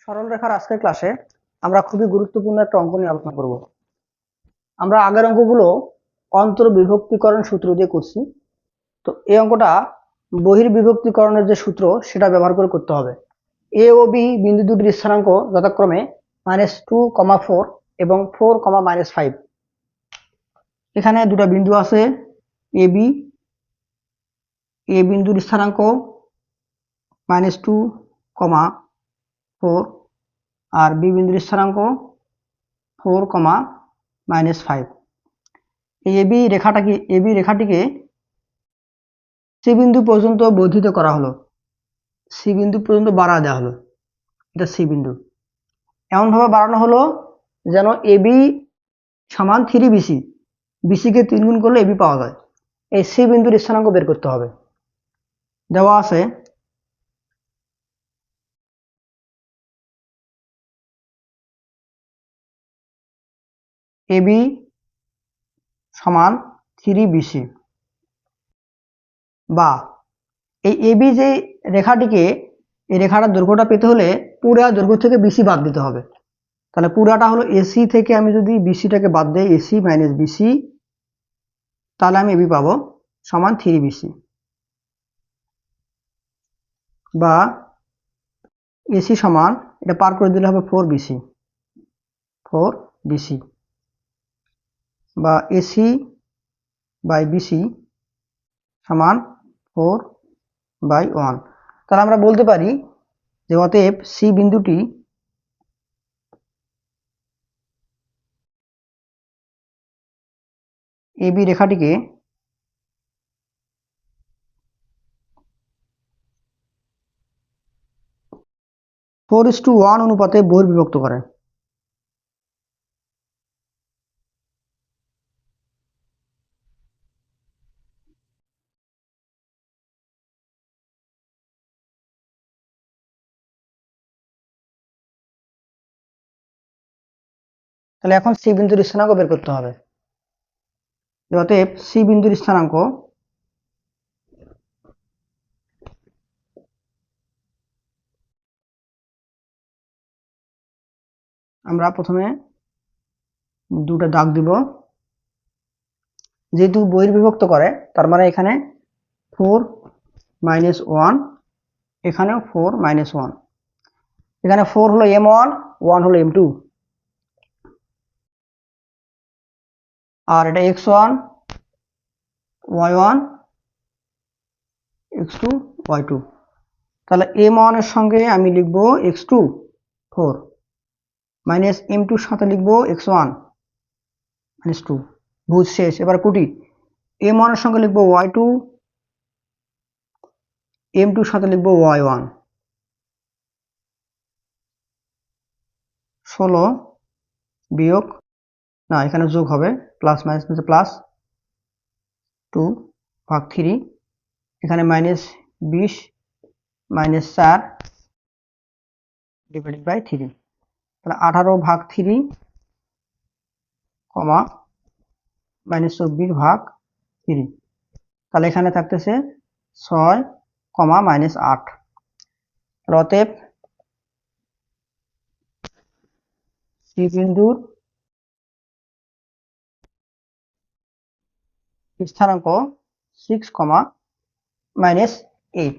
সরলরেখার আজকের ক্লাসে আমরা খুবই গুরুত্বপূর্ণ একটা অঙ্ক নিয়ে আলোচনা করব। আমরা আগের অঙ্কগুলো অন্তর্বিভক্তিকরণ সূত্র দিয়ে করছি। তো এই অঙ্কটা বহির্বিভক্তিকরণের যে সূত্র সেটা ব্যবহার করে করতে হবে। এ ও বি বিন্দু দুটির স্থানাঙ্ক যথাক্রমে -2,4 এবং 4,-5। এখানে দুটো বিন্দু আছে, এ বি। এ বিন্দুর স্থানাঙ্ক -2,4 আর বি বিন্দুর স্থানাঙ্ক 4,-5। এই এবি রেখাটিকে সি বিন্দু পর্যন্ত বর্ধিত করা হলো, সি বিন্দু পর্যন্ত বাড়া দেওয়া হলো। এটা সি বিন্দু এমনভাবে বাড়ানো হলো যেন এবি সমান 3BC, বিসিকে 3 গুণ করলে এবি পাওয়া যায়। এই সি বিন্দুর স্থানাঙ্ক বের করতে হবে। দেওয়া আছে এবি সমান 3BC, বা এই এবি যে রেখাটিকে, এই রেখাটার দৈর্ঘ্যটা পেতে হলে পুরা দৈর্ঘ্য থেকে বিসি বাদ দিতে হবে। তাহলে পুরাটা হলো এসি থেকে আমি যদি বিসিটাকে বাদ দেই, এসি মাইনাস বিসি, তাহলে আমি এবি পাবো সমান 3BC, বা এসি সমান, এটা পার করে দিলে হবে 4BC, বা এসি বাই বিসি সমান 4/1। তাহলে আমরা বলতে পারি যে অতএব সি বিন্দুটি এবি রেখাটিকে 4:1 অনুপাতে বহির্বিভক্ত করে। তাহলে এখন সি বিন্দুর স্থানাঙ্ক বের করতে হবে। অতএব সি বিন্দুর স্থানাঙ্ক আমরা প্রথমে দুটো দাগ দিব। যেহেতু বহির্বিভক্ত করে, তার মানে এখানে 4-1, এখানেও 4-1। এখানে 4 হলো m1, 1 হলো m2, আর এটা x1, y1, x2, y2। তাহলে m1 এর সঙ্গে আমি লিখব x2 4, মাইনাস m2 এর সাথে লিখব x1 -2। ভুজ শেষ। এবার কুটি, m1 এর সঙ্গে লিখব y2, m2 এর সাথে লিখব y1। 16 বিয়োগ, না এখানে যোগ হবে, প্লাস মাইনাস প্লাস 2/3, এখানে -20 -4 ডিভাইডেড বাই 3। তাহলে 18/3, -24/3। তাহলে এখানে থাকতেছে 6, -8। অতএব সি বিন্দুর স্থানাঙ্ক 6, -8।